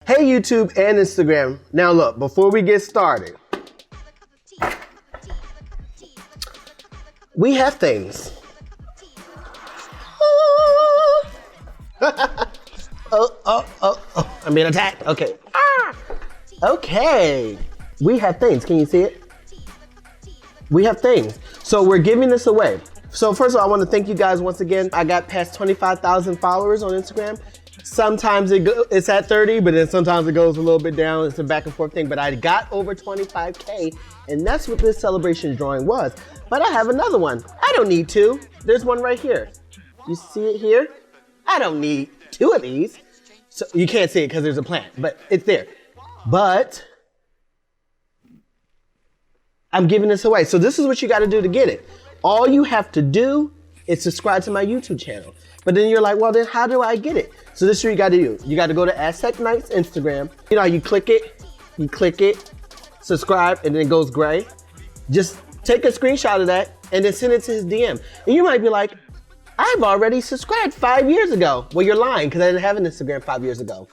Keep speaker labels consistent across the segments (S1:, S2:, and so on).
S1: Hey YouTube and Instagram. Now look, before we get started, we have things. I'm being attacked. Okay. Okay. We have things. Can you see it? We have things. So we're giving this away. So first of all, I want to thank you guys once again. I got past 25,000 followers on Instagram. Sometimes it's at 30, but then sometimes it goes a little bit down. It's a back and forth thing, but I got over 25K, and that's what this celebration drawing was. But I have another one. I don't need two. There's one right here. You see it here? I don't need two of these. So you can't see it because there's a plant, but it's there. But I'm giving this away. So this is what you got to do to get it. All you have to do is subscribe to my YouTube channel. But then you're like, well, then how do I get it? So this is what you got to do. You got to go to Asteknight's Instagram. You know how you click it, subscribe, and then it goes gray. Just take a screenshot of that and then send it to his DM. And you might be like, I've already subscribed 5 years ago. Well, you're lying because I didn't have an Instagram 5 years ago.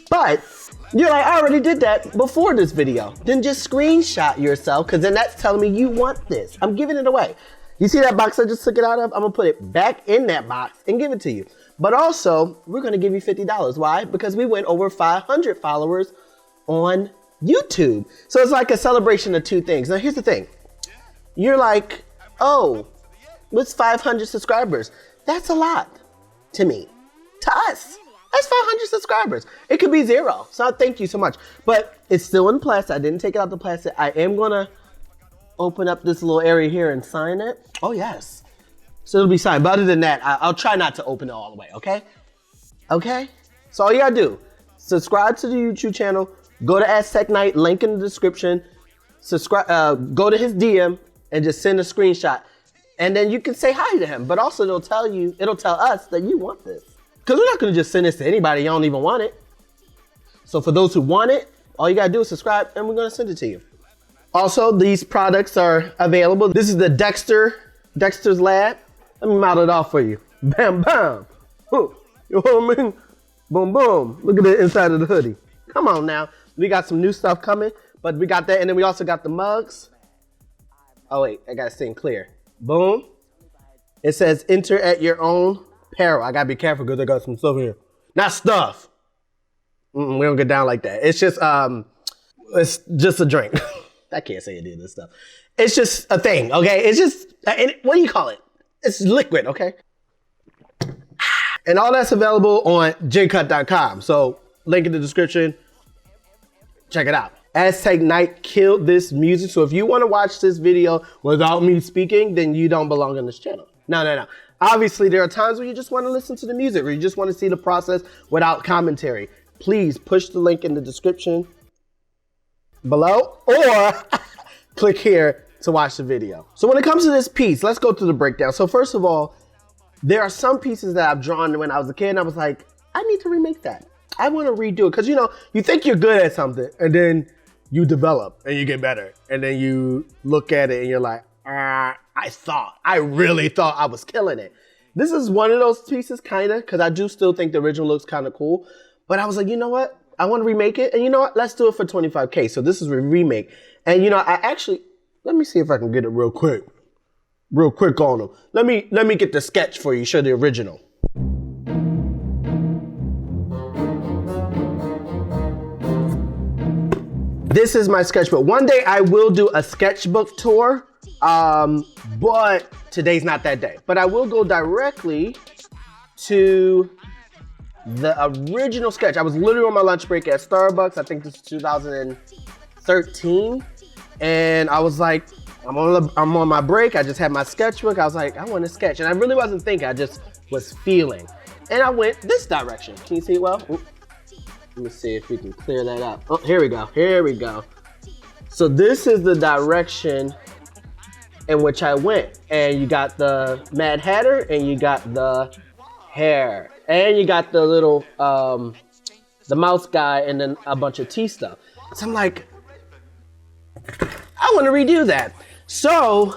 S1: But you're like, I already did that before this video. Then just screenshot yourself because then that's telling me you want this. I'm giving it away. You see that box I just took it out of? I'm gonna put it back in that box and give it to you. But also, we're gonna give you $50. Why? Because we went over 500 followers on YouTube. So it's like a celebration of two things. Now here's the thing. You're like, oh, what's 500 subscribers? That's a lot to me, to us. That's 500 subscribers. It could be 0. So thank you so much. But it's still in plastic. I didn't take it out the plastic. I am gonna open up this little area here and sign it. Oh yes. So it'll be signed. But other than that, I'll try not to open it all the way, okay? Okay? So all you gotta do, subscribe to the YouTube channel, go to Ateknight, link in the description, subscribe, go to his DM and just send a screenshot. And then you can say hi to him. But also it'll tell us that you want this. Because we're not gonna just send this to anybody, you don't even want it. So for those who want it, all you gotta do is subscribe and we're gonna send it to you. Also, these products are available. This is the Dexter's Lab. Let me model it off for you. Bam, bam. You know what I mean? Boom, boom. Look at the inside of the hoodie. Come on now. We got some new stuff coming, but we got that. And then we also got the mugs. Oh wait, I gotta stay clear. Boom. It says enter at your own peril. I gotta be careful because I got some stuff here. Not stuff. We don't get down like that. It's just a drink. I can't say any of this stuff. It's just a thing, okay? It's just, what do you call it? It's liquid, okay? And all that's available on jcutt.com. So link in the description. Check it out. Ateknight killed this music. So if you want to watch this video without me speaking, then you don't belong on this channel. No. Obviously, there are times where you just want to listen to the music or you just want to see the process without commentary. Please push the link in the description below or click here to watch the video. So when it comes to this piece, let's go through the breakdown. So first of all, there are some pieces that I've drawn when I was a kid and I was like, I need to remake that. I want to redo it. Because you know, you think you're good at something and then you develop and you get better. And then you look at it and you're like, I really thought I was killing it. This is one of those pieces kind of, because I do still think the original looks kind of cool. But I was like, you know what? I want to remake it. And you know what? Let's do it for 25K. So this is a remake. And you know, let me see if I can get it real quick on them. Let me get the sketch for you, show the original. This is my sketchbook. One day I will do a sketchbook tour, but today's not that day. But I will go directly to the original sketch. I was literally on my lunch break at Starbucks. I think this is 2013. And I was like, I'm on my break. I just had my sketchbook. I was like, I want to sketch. And I really wasn't thinking, I just was feeling. And I went this direction. Can you see it well? Ooh. Let me see if we can clear that up. Oh, here we go. So this is the direction in which I went. And you got the Mad Hatter and you got the hair. And you got the little, the mouse guy and then a bunch of tea stuff. So I'm like, I want to redo that. So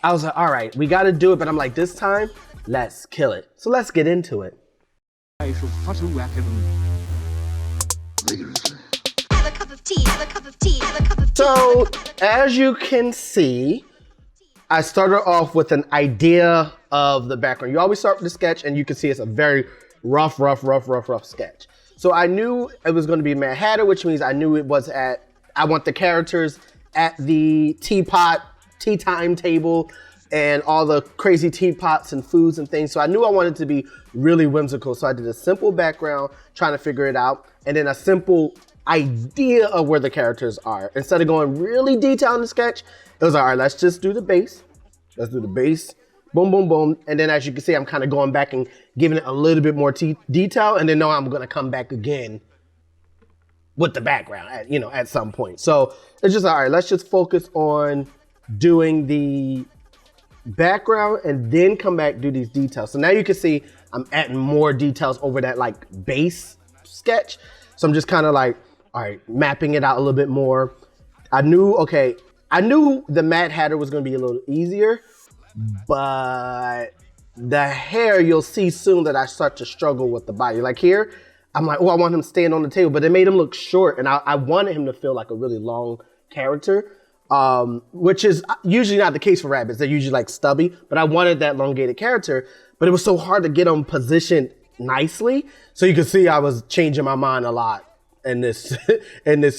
S1: I was like, all right, we got to do it. But I'm like, this time, let's kill it. So let's get into it.
S2: vigorously.
S3: Have a cup of tea, have a cup of tea, have a cup of tea.
S1: So, as you can see, I started off with an idea of the background. You always start with the sketch, and you can see it's a very rough sketch. So I knew it was going to be Mad Hatter, which means I knew it was I want the characters at the teapot, tea time table, and all the crazy teapots and foods and things. So I knew I wanted to be really whimsical. So I did a simple background, trying to figure it out, and then a simple idea of where the characters are. Instead of going really detailed in the sketch, it was all right, let's just do the base. Let's do the base, boom, boom, boom. And then as you can see, I'm kind of going back and giving it a little bit more detail, and then now I'm gonna come back again with the background at some point. So it's just all right, let's just focus on doing the background and then come back, do these details. So now you can see I'm adding more details over that like base sketch. So I'm just kind of like, all right, mapping it out a little bit more. I knew the Mad Hatter was going to be a little easier, but the hair, you'll see soon that I start to struggle with the body. Like here, I'm like, oh, I want him staying on the table, but it made him look short, and I wanted him to feel like a really long character, which is usually not the case for rabbits. They're usually like stubby, but I wanted that elongated character, but it was so hard to get him positioned nicely. So you can see I was changing my mind a lot in this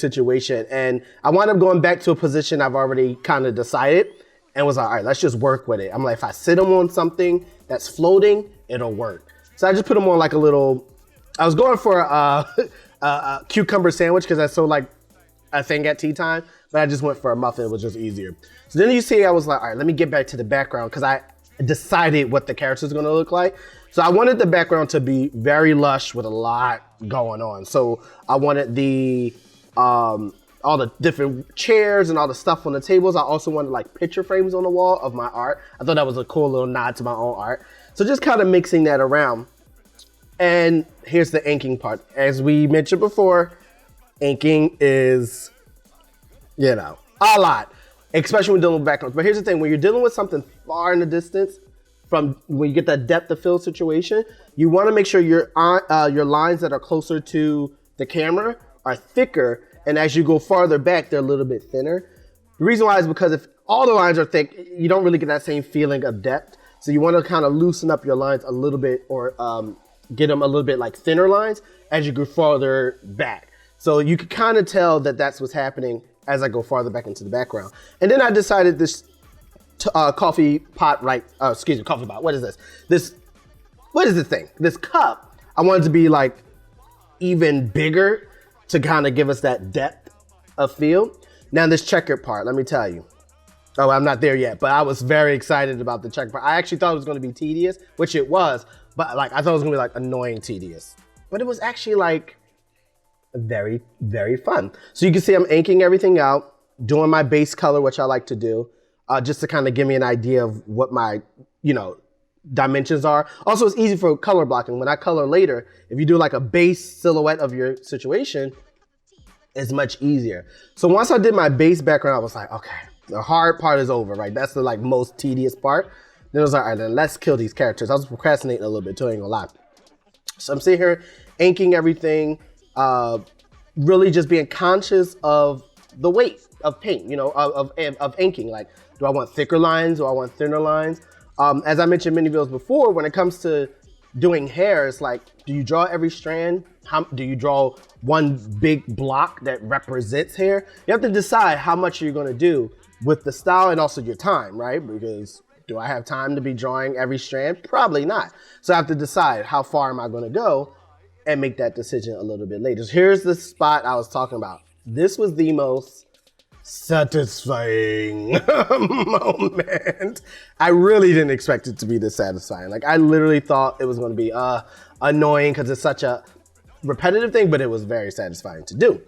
S1: situation, and I wound up going back to a position I've already kind of decided, and was like, all right, let's just work with it. I'm like, if I sit him on something that's floating, it'll work. So I just put him on like a little. I was going for a cucumber sandwich because that's so like a thing at tea time, but I just went for a muffin. It was just easier. So then you see, I was like, all right, let me get back to the background because I decided what the character is going to look like. So I wanted the background to be very lush with a lot going on. So I wanted the all the different chairs and all the stuff on the tables. I also wanted like picture frames on the wall of my art. I thought that was a cool little nod to my own art. So just kind of mixing that around. And here's the inking part. As we mentioned before, inking is, a lot, especially when dealing with backgrounds. But here's the thing, when you're dealing with something far in the distance, from when you get that depth of field situation, you want to make sure your lines that are closer to the camera are thicker, and as you go farther back, they're a little bit thinner. The reason why is because if all the lines are thick, you don't really get that same feeling of depth. So you want to kind of loosen up your lines a little bit, or get them a little bit like thinner lines as you go farther back. So you can kind of tell that that's what's happening as I go farther back into the background. And then I decided this coffee pot, coffee pot. What is this? What is this thing? This cup, I wanted to be like even bigger to kind of give us that depth of feel. Now this checkered part, let me tell you. Oh, I'm not there yet, but I was very excited about the checkered part. I actually thought it was going to be tedious, which it was, but like I thought it was going to be like annoying tedious. But it was actually like very, very fun. So you can see I'm inking everything out, doing my base color, which I like to do. Just to kind of give me an idea of what my, dimensions are. Also, it's easy for color blocking. When I color later, if you do like a base silhouette of your situation, it's much easier. So once I did my base background, I was like, okay, the hard part is over, right? That's the like most tedious part. Then I was like, all right, then let's kill these characters. I was procrastinating a little bit, too, I ain't gonna lie. So I'm sitting here inking everything, really just being conscious of the weight of paint, of inking. Like, do I want thicker lines? Do I want thinner lines? As I mentioned many videos before, when it comes to doing hair, it's like, do you draw every strand? Do you draw one big block that represents hair? You have to decide how much you're gonna do with the style and also your time, right? Because do I have time to be drawing every strand? Probably not. So I have to decide how far am I gonna go and make that decision a little bit later. So here's the spot I was talking about. This was the most satisfying moment. I really didn't expect it to be this satisfying. Like I literally thought it was going to be annoying because it's such a repetitive thing, but it was very satisfying to do.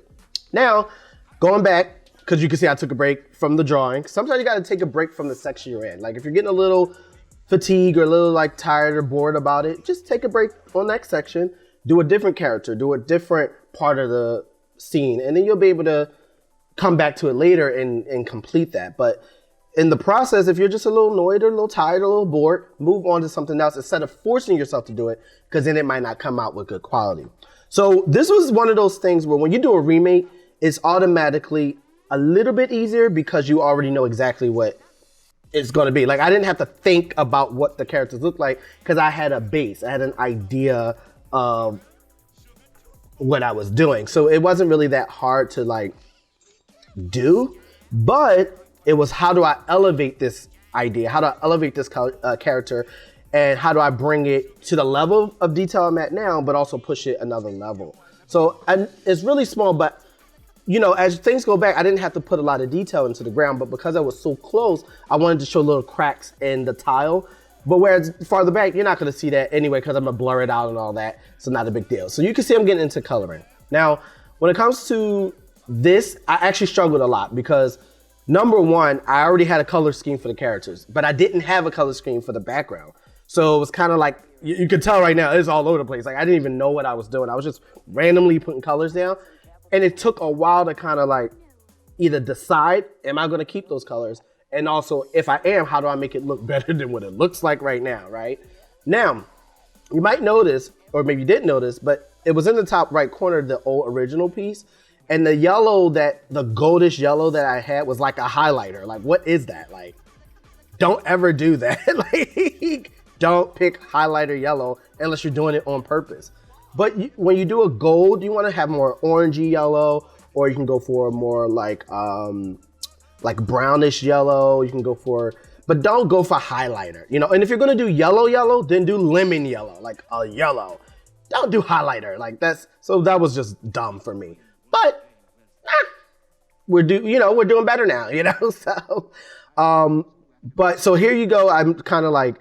S1: Now, going back, because you can see I took a break from the drawing. Sometimes you got to take a break from the section you're in. Like if you're getting a little fatigued or a little like tired or bored about it, just take a break on that section, do a different character, do a different part of the scene, and then you'll be able to come back to it later and complete that. But in the process, if you're just a little annoyed or a little tired or a little bored, move on to something else instead of forcing yourself to do it, because then it might not come out with good quality. So this was one of those things where when you do a remake, it's automatically a little bit easier because you already know exactly what it's going to be. Like, I didn't have to think about what the characters look like because I had a base. I had an idea of what I was doing. So it wasn't really that hard to like do, but it was how do I elevate this idea? How do I elevate this character? And how do I bring it to the level of detail I'm at now, but also push it another level? So it's really small, but you know, as things go back, I didn't have to put a lot of detail into the ground, but because I was so close, I wanted to show little cracks in the tile. But whereas farther back, you're not gonna see that anyway, because I'm gonna blur it out and all that, so not a big deal. So you can see I'm getting into coloring. Now, when it comes to this, I actually struggled a lot because number one, I already had a color scheme for the characters, but I didn't have a color scheme for the background. So it was kind of like, you can tell right now, it's all over the place. Like, I didn't even know what I was doing. I was just randomly putting colors down. And it took a while to kind of like either decide, am I going to keep those colors? And also, if I am, how do I make it look better than what it looks like right now, right? Now, you might notice, or maybe you didn't notice, but it was in the top right corner, the old original piece. And the yellow the goldish yellow that I had was like a highlighter. Like, what is that? Like, don't ever do that. Like, don't pick highlighter yellow unless you're doing it on purpose. But when you do a gold, you want to have more orangey yellow, or you can go for a more like brownish yellow. You can go for, but don't go for highlighter, you know. And if you're gonna do yellow, then do lemon yellow, like a yellow. Don't do highlighter, like so that was just dumb for me. But we're doing better now, you know. So, but so here you go. I'm kind of like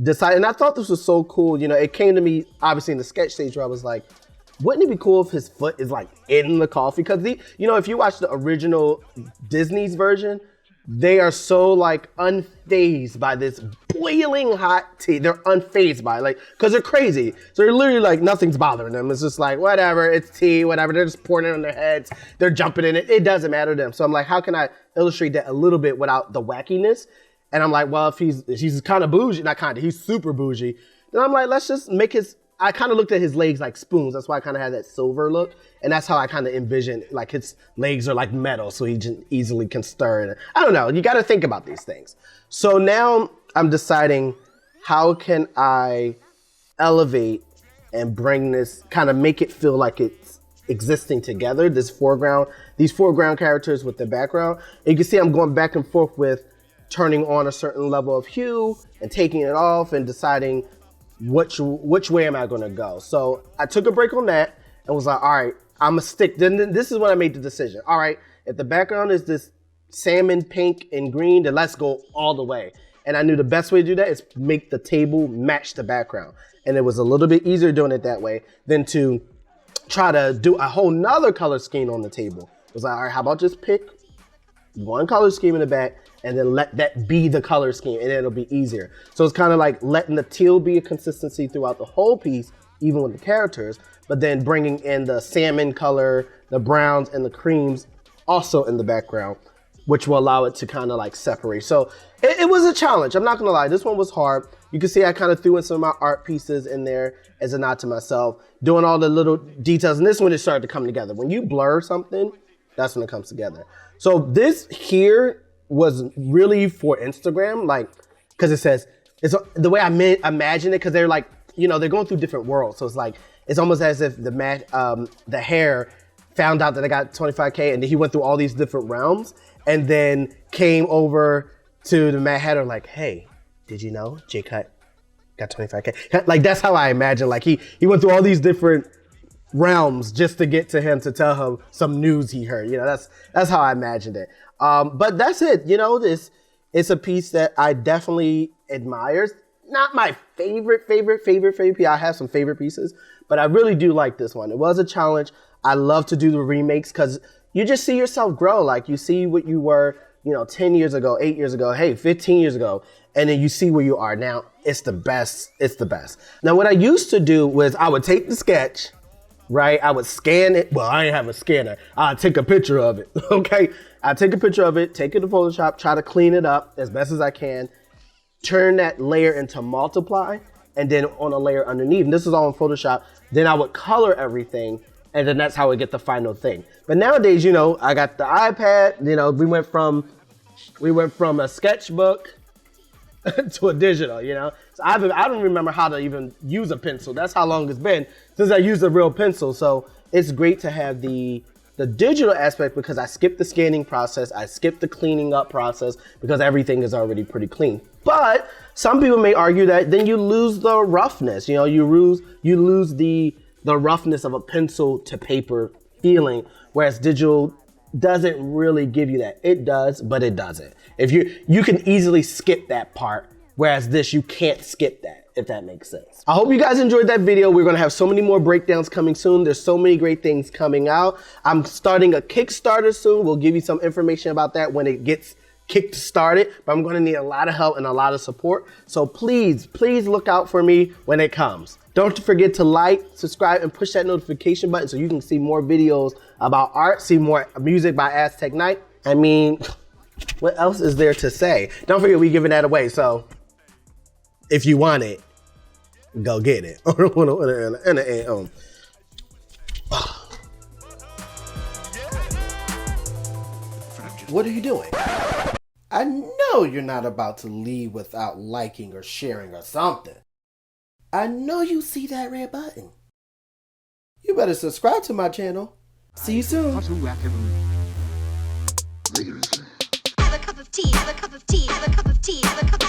S1: decided, and I thought this was so cool. You know, it came to me obviously in the sketch stage where I was like, wouldn't it be cool if his foot is like in the coffee? Because if you watch the original Disney's version, they are so like unfazed by this boiling hot tea. They're unfazed by it, like, because they're crazy. So they're literally like, nothing's bothering them. It's just like, whatever, it's tea, whatever. They're just pouring it on their heads. They're jumping in it. It doesn't matter to them. So I'm like, how can I illustrate that a little bit without the wackiness? And I'm like, well, if he's kind of bougie, not kind of, he's super bougie. Then I'm like, let's just make I kind of looked at his legs like spoons. That's why I kind of had that silver look. And that's how I kind of envisioned, like, his legs are like metal, so he just easily can stir. And I don't know, you got to think about these things. So now I'm deciding, how can I elevate and bring this, kind of make it feel like it's existing together, these foreground characters with the background. And you can see I'm going back and forth with turning on a certain level of hue and taking it off and deciding which way am I going to go. So I took a break on that and was like, all right, I'm gonna stick. Then this is when I made the decision. All right, if the background is this salmon pink and green, then let's go all the way. And I knew the best way to do that is make the table match the background. And it was a little bit easier doing it that way than to try to do a whole nother color scheme on the table. It was like, all right, how about just pick one color scheme in the back and then let that be the color scheme, and then it'll be easier. So it's kind of like letting the teal be a consistency throughout the whole piece, even with the characters, but then bringing in the salmon color, the browns, and the creams also in the background, which will allow it to kind of like separate. So it was a challenge. I'm not gonna lie, this one was hard. You can see I kind of threw in some of my art pieces in there as a nod to myself, doing all the little details, and this one it started to come together. When you blur something, that's when it comes together. So this here was really for Instagram, like, because it says, it's the way I imagine it, because they're like, they're going through different worlds. So it's like, it's almost as if the hair found out that I got 25K, and then he went through all these different realms, and then came over to the Mad Hatter like, hey, did you know J Cutt got 25K? Like, that's how I imagine. Like, he went through all these different realms just to get to him to tell him some news he heard. That's how I imagined it. But that's it. It's a piece that I definitely admire. Not my favorite piece. I have some favorite pieces, but I really do like this one. It was a challenge. I love to do the remakes because you just see yourself grow. Like, you see what you were, 10 years ago, 8 years ago, 15 years ago, and then you see where you are now. It's the best. It's the best. Now, what I used to do was I would take the sketch, right? I would scan it. Well, I didn't have a scanner. I'd take a picture of it, okay? I'd take a picture of it, take it to Photoshop, try to clean it up as best as I can, turn that layer into multiply, and then on a layer underneath. And this is all in Photoshop. Then I would color everything, and then that's how I get the final thing. But nowadays, you know, I got the iPad. You know, we went from a sketchbook to a digital, you know? So I don't remember how to even use a pencil. That's how long it's been since I used a real pencil. So it's great to have the digital aspect because I skipped the scanning process, I skipped the cleaning up process because everything is already pretty clean. But some people may argue that then you lose the roughness, you know, you lose the roughness of a pencil to paper feeling, whereas digital doesn't really give you that. It does, but it doesn't. If you can easily skip that part, whereas this, you can't skip that, if that makes sense. I hope you guys enjoyed that video. We're gonna have so many more breakdowns coming soon. There's so many great things coming out. I'm starting a Kickstarter soon. We'll give you some information about that when it gets kick started, but I'm gonna need a lot of help and a lot of support. So please look out for me when it comes. Don't forget to like, subscribe, and push that notification button so you can see more videos about art, see more music by Ateknight. I mean, what else is there to say? Don't forget we're giving that away, so if you want it, go get it. What are you doing? I know you're not about to leave without liking or sharing or something. I know you see that red button. You better subscribe to my channel. See you soon.
S3: Have a cup of tea, have a cup of tea, have a cup of tea, have a cup